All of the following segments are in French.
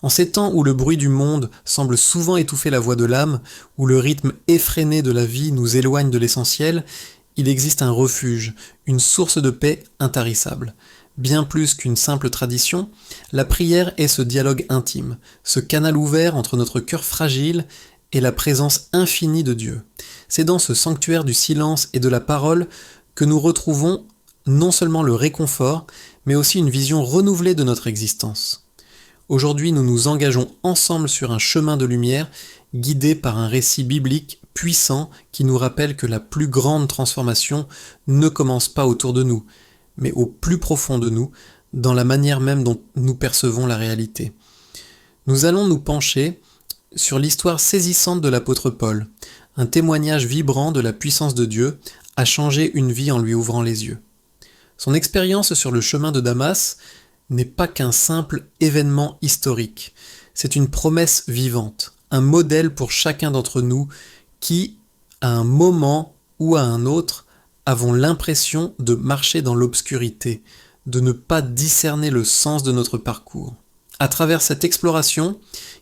En ces temps où le bruit du monde semble souvent étouffer la voix de l'âme, où le rythme effréné de la vie nous éloigne de l'essentiel, il existe un refuge, une source de paix intarissable. Bien plus qu'une simple tradition, la prière est ce dialogue intime, ce canal ouvert entre notre cœur fragile et la présence infinie de Dieu. C'est dans ce sanctuaire du silence et de la parole que nous retrouvons non seulement le réconfort, mais aussi une vision renouvelée de notre existence. Aujourd'hui, nous nous engageons ensemble sur un chemin de lumière, guidé par un récit biblique puissant qui nous rappelle que la plus grande transformation ne commence pas autour de nous, mais au plus profond de nous, dans la manière même dont nous percevons la réalité. Nous allons nous pencher sur l'histoire saisissante de l'apôtre Paul. Un témoignage vibrant de la puissance de Dieu a changé une vie en lui ouvrant les yeux. Son expérience sur le chemin de Damas n'est pas qu'un simple événement historique. C'est une promesse vivante, un modèle pour chacun d'entre nous qui, à un moment ou à un autre, avons l'impression de marcher dans l'obscurité, de ne pas discerner le sens de notre parcours. À travers cette exploration,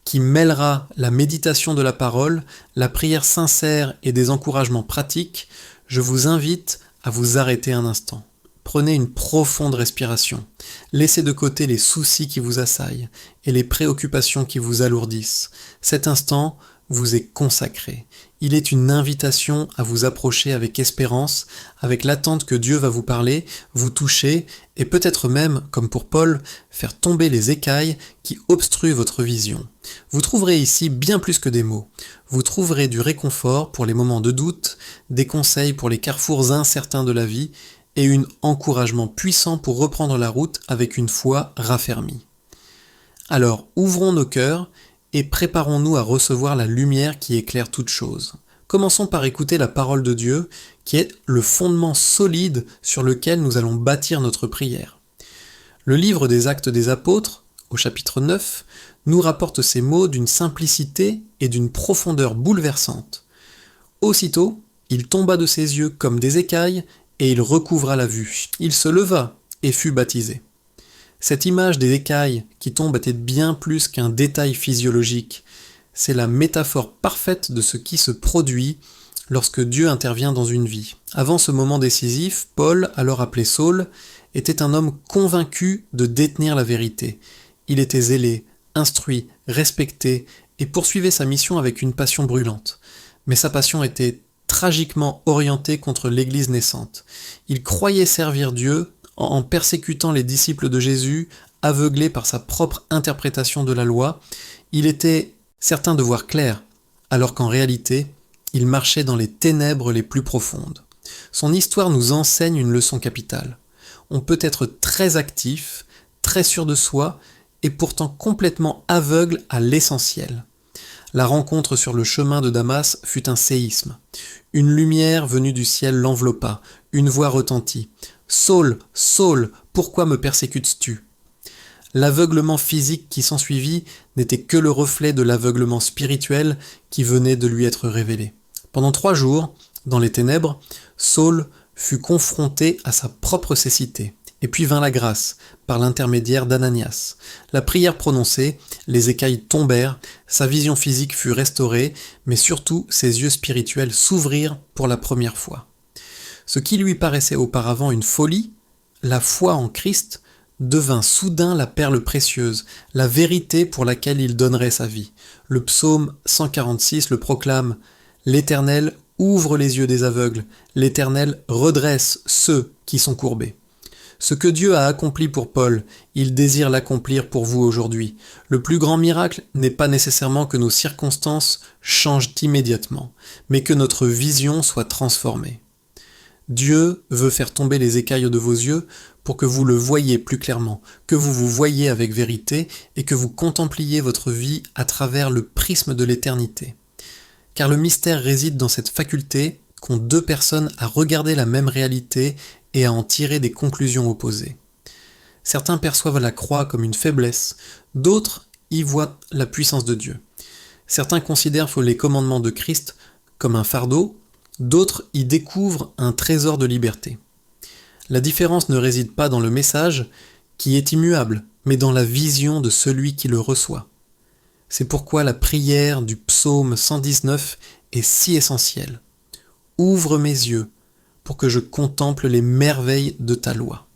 qui mêlera la méditation de la parole, la prière sincère et des encouragements pratiques, je vous invite à vous arrêter un instant. Prenez une profonde respiration. Laissez de côté les soucis qui vous assaillent et les préoccupations qui vous alourdissent. Cet instant vous est consacré. Il est une invitation à vous approcher avec espérance, avec l'attente que Dieu va vous parler, vous toucher et peut-être même, comme pour Paul, faire tomber les écailles qui obstruent votre vision. Vous trouverez ici bien plus que des mots. Vous trouverez du réconfort pour les moments de doute, des conseils pour les carrefours incertains de la vie et un encouragement puissant pour reprendre la route avec une foi raffermie. Alors, ouvrons nos cœurs et préparons-nous à recevoir la lumière qui éclaire toutes choses. Commençons par écouter la parole de Dieu, qui est le fondement solide sur lequel nous allons bâtir notre prière. Le livre des Actes des Apôtres, au chapitre 9, nous rapporte ces mots d'une simplicité et d'une profondeur bouleversante. Aussitôt, il tomba de ses yeux comme des écailles, et il recouvra la vue. Il se leva et fut baptisé. Cette image des écailles qui tombent était bien plus qu'un détail physiologique. C'est la métaphore parfaite de ce qui se produit lorsque Dieu intervient dans une vie. Avant ce moment décisif, Paul, alors appelé Saul, était un homme convaincu de détenir la vérité. Il était zélé, instruit, respecté et poursuivait sa mission avec une passion brûlante. Mais sa passion était tragiquement orienté contre l'Église naissante. Il croyait servir Dieu en persécutant les disciples de Jésus, aveuglés par sa propre interprétation de la loi. Il était certain de voir clair, alors qu'en réalité, il marchait dans les ténèbres les plus profondes. Son histoire nous enseigne une leçon capitale. On peut être très actif, très sûr de soi, et pourtant complètement aveugle à l'essentiel. La rencontre sur le chemin de Damas fut un séisme. Une lumière venue du ciel l'enveloppa, une voix retentit. « Saul, Saul, pourquoi me persécutes-tu » L'aveuglement physique qui s'ensuivit n'était que le reflet de l'aveuglement spirituel qui venait de lui être révélé. Pendant 3 jours, dans les ténèbres, Saul fut confronté à sa propre cécité. Et puis vint la grâce, par l'intermédiaire d'Ananias. La prière prononcée, les écailles tombèrent, sa vision physique fut restaurée, mais surtout ses yeux spirituels s'ouvrirent pour la première fois. Ce qui lui paraissait auparavant une folie, la foi en Christ, devint soudain la perle précieuse, la vérité pour laquelle il donnerait sa vie. Le psaume 146 le proclame « L'Éternel ouvre les yeux des aveugles, l'Éternel redresse ceux qui sont courbés ». Ce que Dieu a accompli pour Paul, il désire l'accomplir pour vous aujourd'hui. Le plus grand miracle n'est pas nécessairement que nos circonstances changent immédiatement, mais que notre vision soit transformée. Dieu veut faire tomber les écailles de vos yeux pour que vous le voyiez plus clairement, que vous vous voyiez avec vérité et que vous contempliez votre vie à travers le prisme de l'éternité. Car le mystère réside dans cette faculté qu'ont 2 personnes à regarder la même réalité et à en tirer des conclusions opposées. Certains perçoivent la croix comme une faiblesse, d'autres y voient la puissance de Dieu. Certains considèrent les commandements de Christ comme un fardeau, d'autres y découvrent un trésor de liberté. La différence ne réside pas dans le message, qui est immuable, mais dans la vision de celui qui le reçoit. C'est pourquoi la prière du psaume 119 est si essentielle. Ouvre mes yeux pour que je contemple les merveilles de ta loi.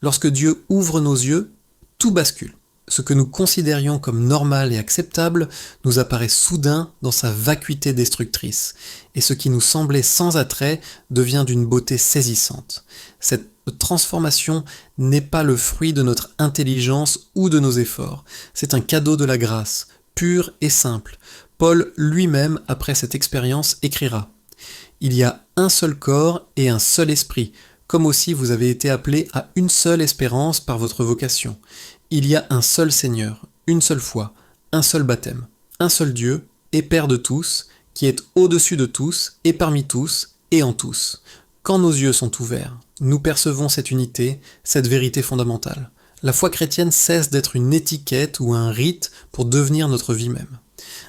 Lorsque Dieu ouvre nos yeux, tout bascule. Ce que nous considérions comme normal et acceptable nous apparaît soudain dans sa vacuité destructrice, et ce qui nous semblait sans attrait devient d'une beauté saisissante. Cette transformation n'est pas le fruit de notre intelligence ou de nos efforts, c'est un cadeau de la grâce, pur et simple. Paul lui-même, après cette expérience, écrira « Il y a un seul corps et un seul esprit, comme aussi vous avez été appelés à une seule espérance par votre vocation. Il y a un seul Seigneur, une seule foi, un seul baptême, un seul Dieu et Père de tous, qui est au-dessus de tous et parmi tous et en tous. Quand nos yeux sont ouverts, nous percevons cette unité, cette vérité fondamentale. La foi chrétienne cesse d'être une étiquette ou un rite pour devenir notre vie même.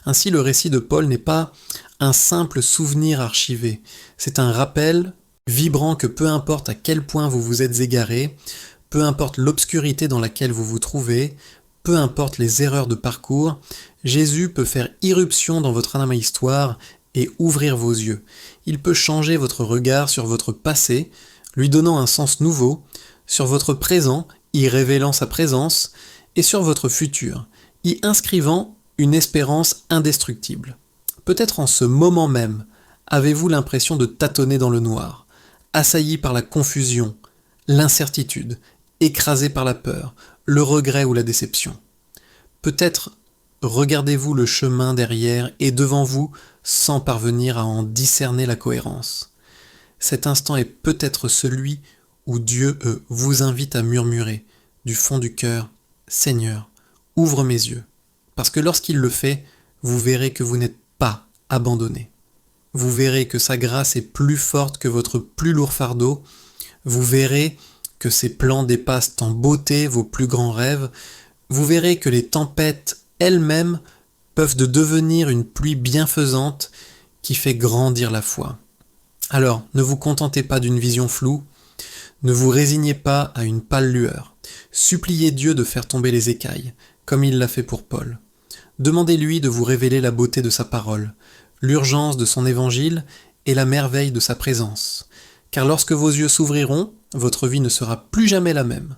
Ainsi, le récit de Paul n'est pas un simple souvenir archivé, c'est un rappel vibrant que peu importe à quel point vous vous êtes égaré, peu importe l'obscurité dans laquelle vous vous trouvez, peu importe les erreurs de parcours, Jésus peut faire irruption dans votre âme et histoire et ouvrir vos yeux. Il peut changer votre regard sur votre passé, lui donnant un sens nouveau, sur votre présent, y révélant sa présence, et sur votre futur, y inscrivant une espérance indestructible. Peut-être en ce moment même, avez-vous l'impression de tâtonner dans le noir, assailli par la confusion, l'incertitude, écrasé par la peur, le regret ou la déception. Peut-être regardez-vous le chemin derrière et devant vous sans parvenir à en discerner la cohérence. Cet instant est peut-être celui où Dieu vous invite à murmurer du fond du cœur « Seigneur, ouvre mes yeux ». Parce que lorsqu'il le fait, vous verrez que vous n'êtes pas abandonné. Vous verrez que sa grâce est plus forte que votre plus lourd fardeau. Vous verrez que ses plans dépassent en beauté vos plus grands rêves. Vous verrez que les tempêtes elles-mêmes peuvent devenir une pluie bienfaisante qui fait grandir la foi. Alors, ne vous contentez pas d'une vision floue, ne vous résignez pas à une pâle lueur. Suppliez Dieu de faire tomber les écailles, comme il l'a fait pour Paul. Demandez-lui de vous révéler la beauté de sa parole, l'urgence de son évangile et la merveille de sa présence. Car lorsque vos yeux s'ouvriront, votre vie ne sera plus jamais la même.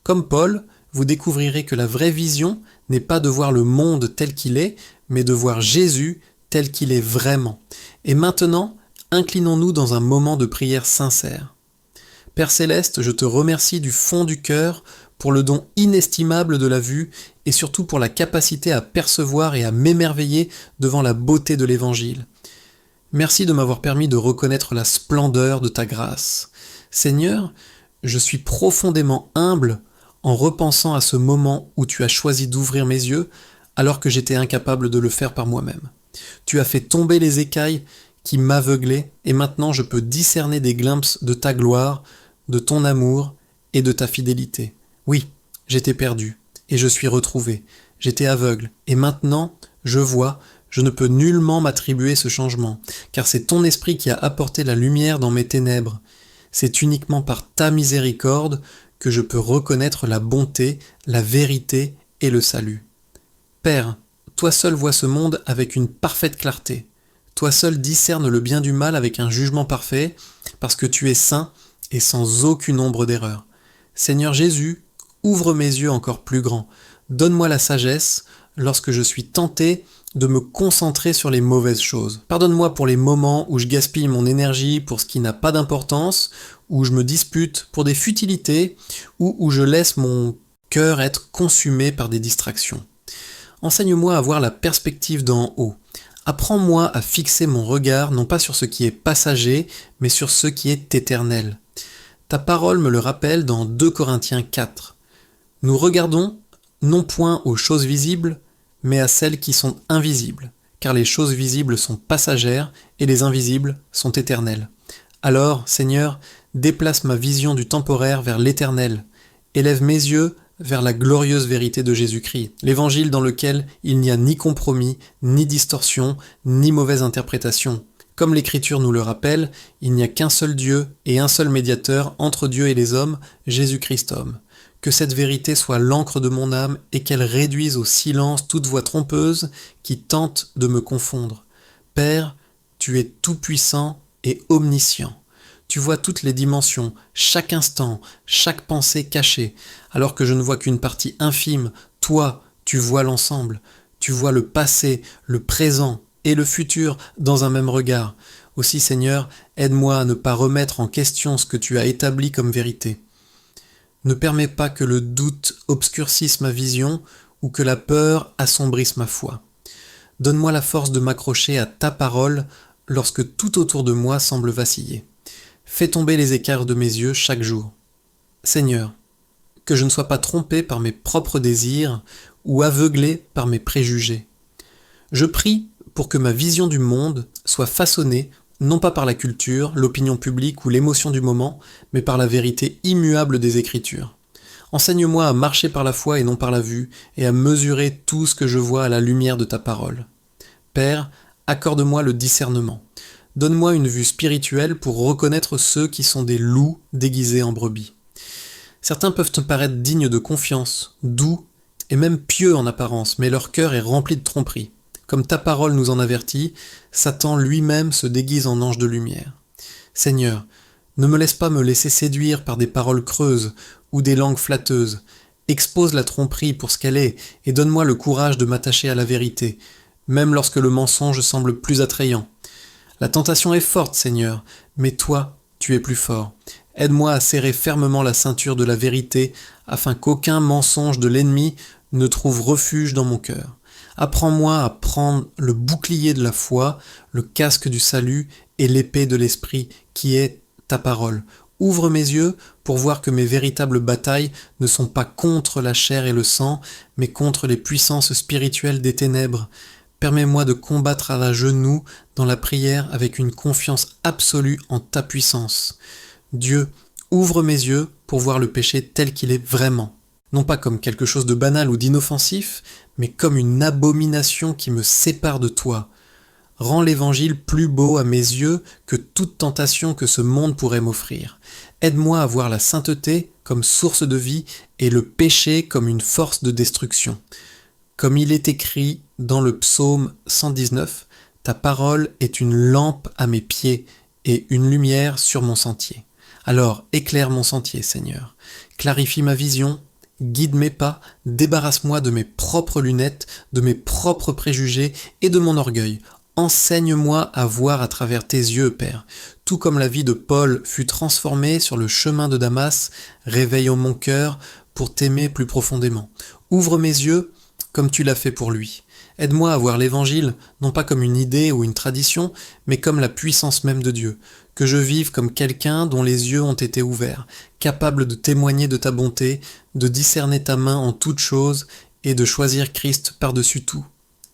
Comme Paul, vous découvrirez que la vraie vision n'est pas de voir le monde tel qu'il est, mais de voir Jésus tel qu'il est vraiment. Et maintenant, inclinons-nous dans un moment de prière sincère. Père Céleste, je te remercie du fond du cœur pour le don inestimable de la vue et surtout pour la capacité à percevoir et à m'émerveiller devant la beauté de l'Évangile. Merci de m'avoir permis de reconnaître la splendeur de ta grâce. Seigneur, je suis profondément humble en repensant à ce moment où tu as choisi d'ouvrir mes yeux alors que j'étais incapable de le faire par moi-même. Tu as fait tomber les écailles qui m'aveuglaient et maintenant je peux discerner des glimpses de ta gloire, de ton amour et de ta fidélité. Oui, j'étais perdu et je suis retrouvé. J'étais aveugle et maintenant je vois. Je ne peux nullement m'attribuer ce changement, car c'est ton esprit qui a apporté la lumière dans mes ténèbres. C'est uniquement par ta miséricorde que je peux reconnaître la bonté, la vérité et le salut. Père, toi seul vois ce monde avec une parfaite clarté. Toi seul discernes le bien du mal avec un jugement parfait, parce que tu es saint et sans aucune ombre d'erreur. Seigneur Jésus, ouvre mes yeux encore plus grands. Donne-moi la sagesse lorsque je suis tenté de me concentrer sur les mauvaises choses. Pardonne-moi pour les moments où je gaspille mon énergie pour ce qui n'a pas d'importance, où je me dispute pour des futilités, ou où je laisse mon cœur être consumé par des distractions. Enseigne-moi à voir la perspective d'en haut. Apprends-moi à fixer mon regard non pas sur ce qui est passager, mais sur ce qui est éternel. Ta parole me le rappelle dans 2 Corinthiens 4. Nous regardons non point aux choses visibles, mais à celles qui sont invisibles, car les choses visibles sont passagères et les invisibles sont éternelles. Alors, Seigneur, déplace ma vision du temporaire vers l'éternel, élève mes yeux vers la glorieuse vérité de Jésus-Christ, l'évangile dans lequel il n'y a ni compromis, ni distorsion, ni mauvaise interprétation. Comme l'Écriture nous le rappelle, il n'y a qu'un seul Dieu et un seul médiateur entre Dieu et les hommes, Jésus-Christ homme. Que cette vérité soit l'encre de mon âme et qu'elle réduise au silence toute voix trompeuse qui tente de me confondre. Père, tu es tout-puissant et omniscient. Tu vois toutes les dimensions, chaque instant, chaque pensée cachée, alors que je ne vois qu'une partie infime. Toi, tu vois l'ensemble. Tu vois le passé, le présent et le futur dans un même regard. Aussi, Seigneur, aide-moi à ne pas remettre en question ce que tu as établi comme vérité. Ne permets pas que le doute obscurcisse ma vision ou que la peur assombrisse ma foi. Donne-moi la force de m'accrocher à ta parole lorsque tout autour de moi semble vaciller. Fais tomber les écailles de mes yeux chaque jour. Seigneur, que je ne sois pas trompé par mes propres désirs ou aveuglé par mes préjugés. Je prie pour que ma vision du monde soit façonnée non pas par la culture, l'opinion publique ou l'émotion du moment, mais par la vérité immuable des Écritures. Enseigne-moi à marcher par la foi et non par la vue, et à mesurer tout ce que je vois à la lumière de ta parole. Père, accorde-moi le discernement. Donne-moi une vue spirituelle pour reconnaître ceux qui sont des loups déguisés en brebis. Certains peuvent te paraître dignes de confiance, doux et même pieux en apparence, mais leur cœur est rempli de tromperie. Comme ta parole nous en avertit, Satan lui-même se déguise en ange de lumière. Seigneur, ne me laisse pas me laisser séduire par des paroles creuses ou des langues flatteuses. Expose la tromperie pour ce qu'elle est et donne-moi le courage de m'attacher à la vérité, même lorsque le mensonge semble plus attrayant. La tentation est forte, Seigneur, mais toi, tu es plus fort. Aide-moi à serrer fermement la ceinture de la vérité afin qu'aucun mensonge de l'ennemi ne trouve refuge dans mon cœur. Apprends-moi à prendre le bouclier de la foi, le casque du salut et l'épée de l'esprit qui est ta parole. Ouvre mes yeux pour voir que mes véritables batailles ne sont pas contre la chair et le sang, mais contre les puissances spirituelles des ténèbres. Permets-moi de combattre à genoux dans la prière avec une confiance absolue en ta puissance. Dieu, ouvre mes yeux pour voir le péché tel qu'il est vraiment. Non pas comme quelque chose de banal ou d'inoffensif, mais comme une abomination qui me sépare de toi. Rends l'évangile plus beau à mes yeux que toute tentation que ce monde pourrait m'offrir. Aide-moi à voir la sainteté comme source de vie et le péché comme une force de destruction. Comme il est écrit dans le psaume 119, ta parole est une lampe à mes pieds et une lumière sur mon sentier. Alors éclaire mon sentier, Seigneur. Clarifie ma vision, guide mes pas, débarrasse-moi de mes propres lunettes, de mes propres préjugés et de mon orgueil. Enseigne-moi à voir à travers tes yeux, Père. Tout comme la vie de Paul fut transformée sur le chemin de Damas, réveille mon cœur pour t'aimer plus profondément. Ouvre mes yeux comme tu l'as fait pour lui. Aide-moi à voir l'Évangile, non pas comme une idée ou une tradition, mais comme la puissance même de Dieu. Que je vive comme quelqu'un dont les yeux ont été ouverts, capable de témoigner de ta bonté, de discerner ta main en toutes choses et de choisir Christ par-dessus tout.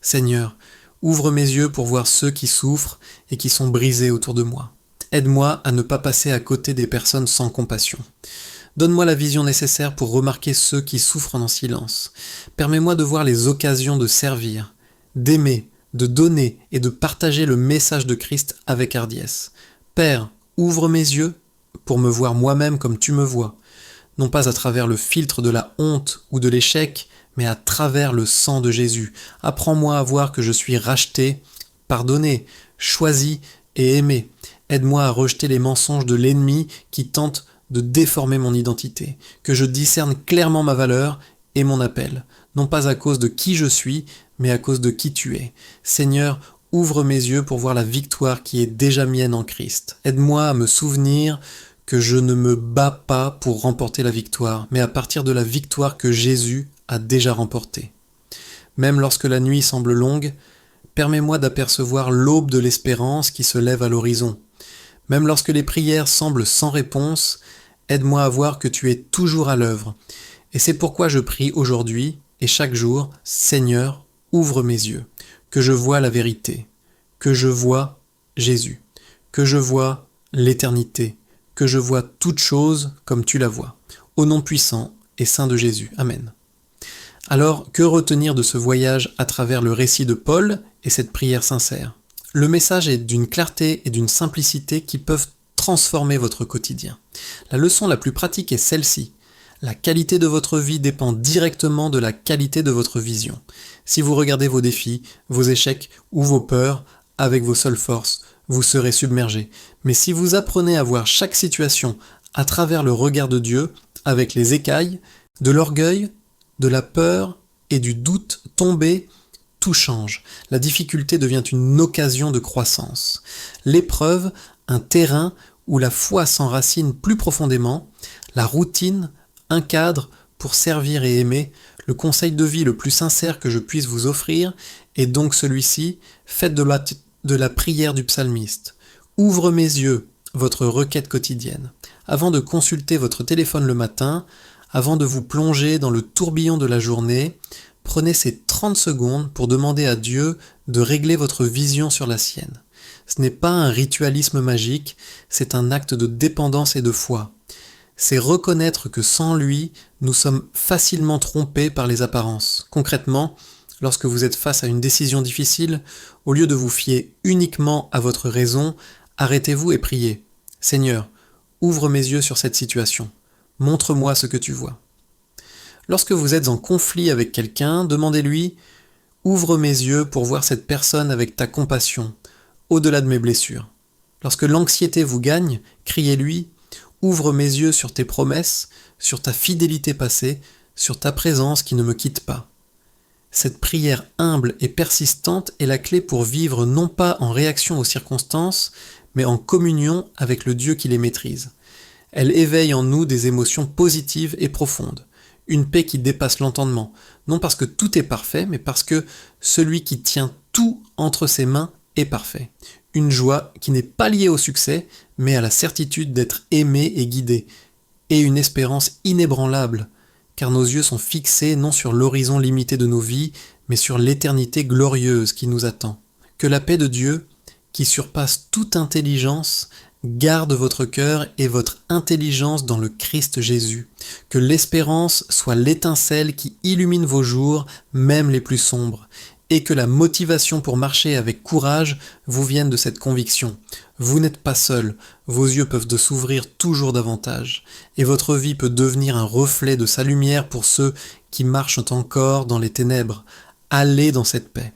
Seigneur, ouvre mes yeux pour voir ceux qui souffrent et qui sont brisés autour de moi. Aide-moi à ne pas passer à côté des personnes sans compassion. Donne-moi la vision nécessaire pour remarquer ceux qui souffrent en silence. Permets-moi de voir les occasions de servir, d'aimer, de donner et de partager le message de Christ avec hardiesse. Père, ouvre mes yeux pour me voir moi-même comme tu me vois, non pas à travers le filtre de la honte ou de l'échec, mais à travers le sang de Jésus. Apprends-moi à voir que je suis racheté, pardonné, choisi et aimé. Aide-moi à rejeter les mensonges de l'ennemi qui tente de déformer mon identité, que je discerne clairement ma valeur et mon appel, non pas à cause de qui je suis, mais à cause de qui tu es. Seigneur, ouvre mes yeux pour voir la victoire qui est déjà mienne en Christ. Aide-moi à me souvenir que je ne me bats pas pour remporter la victoire, mais à partir de la victoire que Jésus a déjà remportée. Même lorsque la nuit semble longue, permets-moi d'apercevoir l'aube de l'espérance qui se lève à l'horizon. Même lorsque les prières semblent sans réponse, aide-moi à voir que tu es toujours à l'œuvre. Et c'est pourquoi je prie aujourd'hui et chaque jour, Seigneur, ouvre mes yeux, que je voie la vérité, que je voie Jésus, que je voie l'éternité, que je voie toute chose comme tu la vois. Au nom puissant et saint de Jésus. Amen. Alors, que retenir de ce voyage à travers le récit de Paul et cette prière sincère ? Le message est d'une clarté et d'une simplicité qui peuvent transformer votre quotidien. La leçon la plus pratique est celle-ci. La qualité de votre vie dépend directement de la qualité de votre vision. Si vous regardez vos défis, vos échecs ou vos peurs avec vos seules forces, vous serez submergé. Mais si vous apprenez à voir chaque situation à travers le regard de Dieu, avec les écailles, de l'orgueil, de la peur et du doute tombés, tout change. La difficulté devient une occasion de croissance. L'épreuve, un terrain où la foi s'enracine plus profondément, la routine, un cadre pour servir et aimer. Le conseil de vie le plus sincère que je puisse vous offrir est donc celui-ci: faites de la prière du psalmiste. Ouvre mes yeux, votre requête quotidienne. Avant de consulter votre téléphone le matin, avant de vous plonger dans le tourbillon de la journée, prenez ces 30 secondes pour demander à Dieu de régler votre vision sur la sienne. Ce n'est pas un ritualisme magique, c'est un acte de dépendance et de foi. C'est reconnaître que sans lui, nous sommes facilement trompés par les apparences. Concrètement, lorsque vous êtes face à une décision difficile, au lieu de vous fier uniquement à votre raison, arrêtez-vous et priez. Seigneur, ouvre mes yeux sur cette situation. Montre-moi ce que tu vois. Lorsque vous êtes en conflit avec quelqu'un, demandez-lui: ouvre mes yeux pour voir cette personne avec ta compassion, au-delà de mes blessures. Lorsque l'anxiété vous gagne, criez-lui: ouvre mes yeux sur tes promesses, sur ta fidélité passée, sur ta présence qui ne me quitte pas. Cette prière humble et persistante est la clé pour vivre non pas en réaction aux circonstances, mais en communion avec le Dieu qui les maîtrise. Elle éveille en nous des émotions positives et profondes, une paix qui dépasse l'entendement, non parce que tout est parfait, mais parce que celui qui tient tout entre ses mains est parfait. Une joie qui n'est pas liée au succès, mais à la certitude d'être aimé et guidé, et une espérance inébranlable, car nos yeux sont fixés non sur l'horizon limité de nos vies, mais sur l'éternité glorieuse qui nous attend. Que la paix de Dieu, qui surpasse toute intelligence, garde votre cœur et votre intelligence dans le Christ Jésus. Que l'espérance soit l'étincelle qui illumine vos jours, même les plus sombres. Et que la motivation pour marcher avec courage vous vienne de cette conviction. Vous n'êtes pas seul, vos yeux peuvent s'ouvrir toujours davantage, et votre vie peut devenir un reflet de sa lumière pour ceux qui marchent encore dans les ténèbres. Allez dans cette paix.